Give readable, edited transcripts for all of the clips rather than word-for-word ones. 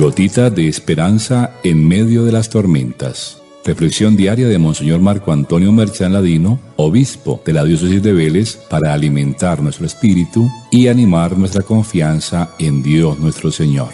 Gotita de esperanza en medio de las tormentas. Reflexión diaria de Monseñor Marco Antonio Merchán Ladino, obispo de la diócesis de Vélez, para alimentar nuestro espíritu y animar nuestra confianza en Dios nuestro Señor.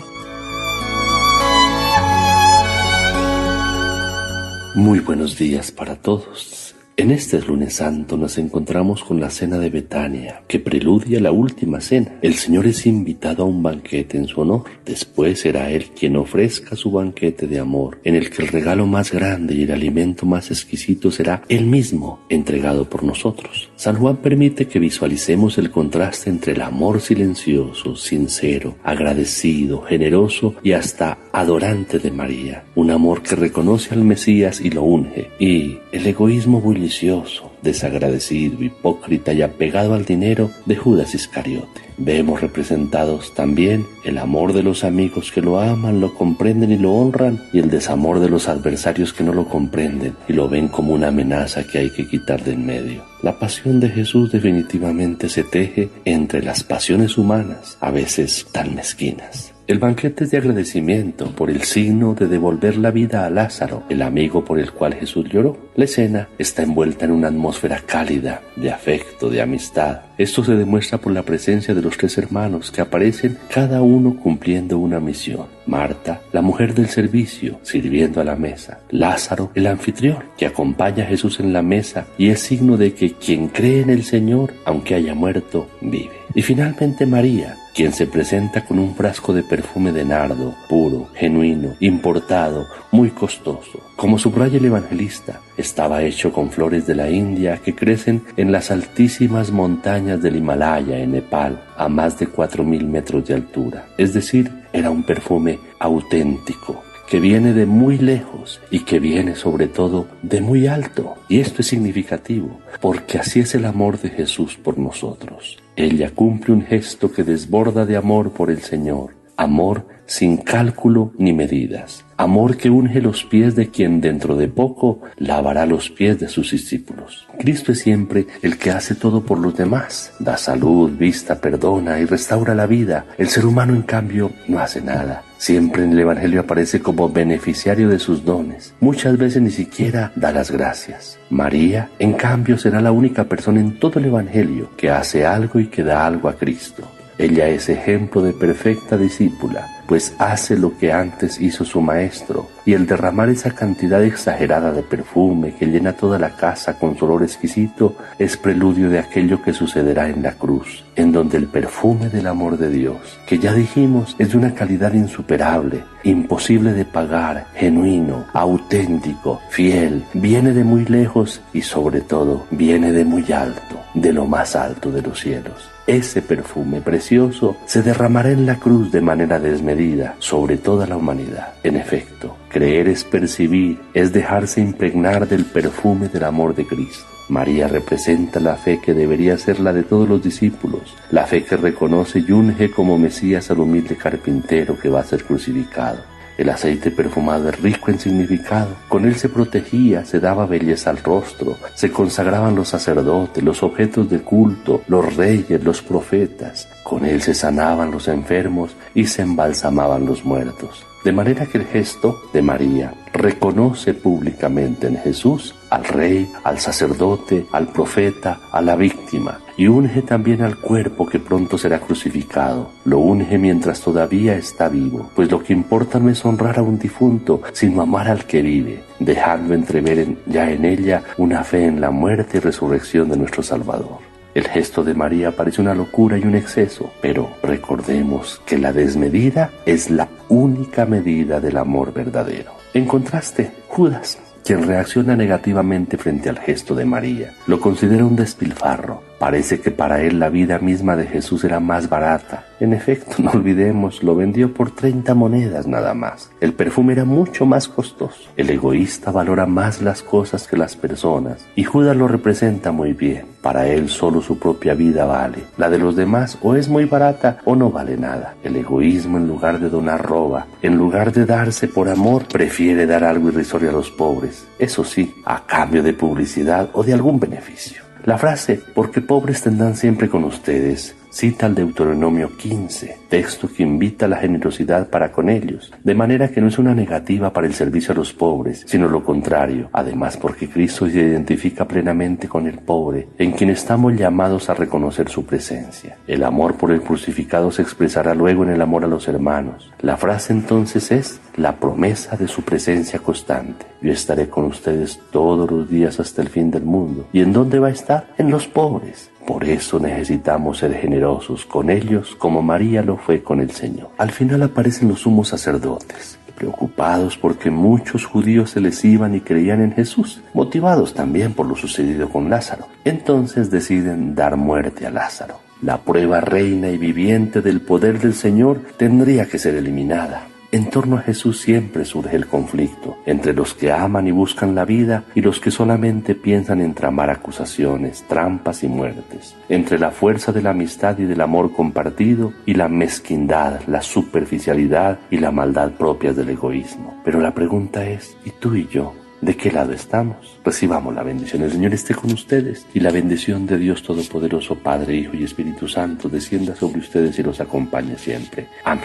Muy buenos días para todos. En este lunes santo nos encontramos con la cena de Betania, que preludia la última cena. El Señor es invitado a un banquete en su honor. Después será Él quien ofrezca su banquete de amor, en el que el regalo más grande y el alimento más exquisito será Él mismo, entregado por nosotros. San Juan permite que visualicemos el contraste entre el amor silencioso, sincero, agradecido, generoso y hasta adorante de María. Un amor que reconoce al Mesías y lo unge, y el egoísmo bullicioso, desagradecido, hipócrita y apegado al dinero de Judas Iscariote. Vemos representados también el amor de los amigos que lo aman, lo comprenden y lo honran, y el desamor de los adversarios que no lo comprenden y lo ven como una amenaza que hay que quitar de en medio. La pasión de Jesús definitivamente se teje entre las pasiones humanas, a veces tan mezquinas. El banquete es de agradecimiento por el signo de devolver la vida a Lázaro, el amigo por el cual Jesús lloró. La escena está envuelta en una atmósfera cálida, de afecto, de amistad. Esto se demuestra por la presencia de los tres hermanos que aparecen cada uno cumpliendo una misión. Marta, la mujer del servicio, sirviendo a la mesa. Lázaro, el anfitrión, que acompaña a Jesús en la mesa y es signo de que quien cree en el Señor, aunque haya muerto, vive. Y finalmente María, quien se presenta con un frasco de perfume de nardo, puro, genuino, importado, muy costoso. Como subraya el evangelista, estaba hecho con flores de la India que crecen en las altísimas montañas del Himalaya, en Nepal, a más de 4.000 metros de altura. Es decir, era un perfume auténtico, que viene de muy lejos y que viene sobre todo de muy alto. Y esto es significativo, porque así es el amor de Jesús por nosotros. Ella cumple un gesto que desborda de amor por el Señor, amor sin cálculo ni medidas, amor que unge los pies de quien dentro de poco lavará los pies de sus discípulos. Cristo es siempre el que hace todo por los demás, da salud, vista, perdona y restaura la vida. El ser humano, en cambio, no hace nada. Siempre en el Evangelio aparece como beneficiario de sus dones. Muchas veces ni siquiera da las gracias. María, en cambio, será la única persona en todo el Evangelio que hace algo y que da algo a Cristo. Ella es ejemplo de perfecta discípula, pues hace lo que antes hizo su maestro, y el derramar esa cantidad exagerada de perfume que llena toda la casa con su olor exquisito es preludio de aquello que sucederá en la cruz, en donde el perfume del amor de Dios, que ya dijimos es de una calidad insuperable, imposible de pagar, genuino, auténtico, fiel, viene de muy lejos y sobre todo viene de muy alto, de lo más alto de los cielos. Ese perfume precioso se derramará en la cruz de manera desmedida sobre toda la humanidad. En efecto, creer es percibir, es dejarse impregnar del perfume del amor de Cristo. María representa la fe que debería ser la de todos los discípulos, la fe que reconoce y unge como Mesías al humilde carpintero que va a ser crucificado. El aceite perfumado es rico en significado. Con él se protegía, se daba belleza al rostro, se consagraban los sacerdotes, los objetos de culto, los reyes, los profetas. Con él se sanaban los enfermos y se embalsamaban los muertos. De manera que el gesto de María reconoce públicamente en Jesús al rey, al sacerdote, al profeta, a la víctima, y unge también al cuerpo que pronto será crucificado. Lo unge mientras todavía está vivo, pues lo que importa no es honrar a un difunto, sino amar al que vive, dejando entrever ya en ella una fe en la muerte y resurrección de nuestro Salvador. El gesto de María parece una locura y un exceso, pero recordemos que la desmedida es la única medida del amor verdadero. En contraste, Judas, quien reacciona negativamente frente al gesto de María, lo considera un despilfarro. Parece que para él la vida misma de Jesús era más barata. En efecto, no olvidemos, lo vendió por 30 monedas nada más. El perfume era mucho más costoso. El egoísta valora más las cosas que las personas, y Judas lo representa muy bien. Para él solo su propia vida vale. La de los demás o es muy barata o no vale nada. El egoísmo, en lugar de donar, roba. En lugar de darse por amor, prefiere dar algo irrisorio a los pobres. Eso sí, a cambio de publicidad o de algún beneficio. La frase, porque pobres tendrán siempre con ustedes, cita el Deuteronomio 15, texto que invita a la generosidad para con ellos, de manera que no es una negativa para el servicio a los pobres, sino lo contrario, además porque Cristo se identifica plenamente con el pobre, en quien estamos llamados a reconocer su presencia. El amor por el crucificado se expresará luego en el amor a los hermanos. La frase entonces es la promesa de su presencia constante. Yo estaré con ustedes todos los días hasta el fin del mundo. ¿Y en dónde va a estar? En los pobres. Por eso necesitamos ser generosos con ellos como María lo fue con el Señor. Al final aparecen los sumos sacerdotes, preocupados porque muchos judíos se les iban y creían en Jesús, motivados también por lo sucedido con Lázaro. Entonces deciden dar muerte a Lázaro. La prueba reina y viviente del poder del Señor tendría que ser eliminada. En torno a Jesús siempre surge el conflicto entre los que aman y buscan la vida y los que solamente piensan en tramar acusaciones, trampas y muertes, entre la fuerza de la amistad y del amor compartido y la mezquindad, la superficialidad y la maldad propias del egoísmo. Pero la pregunta es, ¿y tú y yo? ¿De qué lado estamos? Recibamos la bendición. El Señor esté con ustedes y la bendición de Dios Todopoderoso, Padre, Hijo y Espíritu Santo, descienda sobre ustedes y los acompañe siempre. Amén.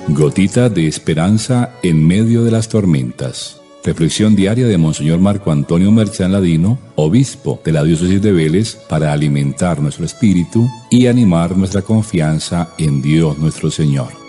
Gotita de esperanza en medio de las tormentas. Reflexión diaria de Monseñor Marco Antonio Merchán Ladino, obispo de la diócesis de Vélez, para alimentar nuestro espíritu y animar nuestra confianza en Dios nuestro Señor.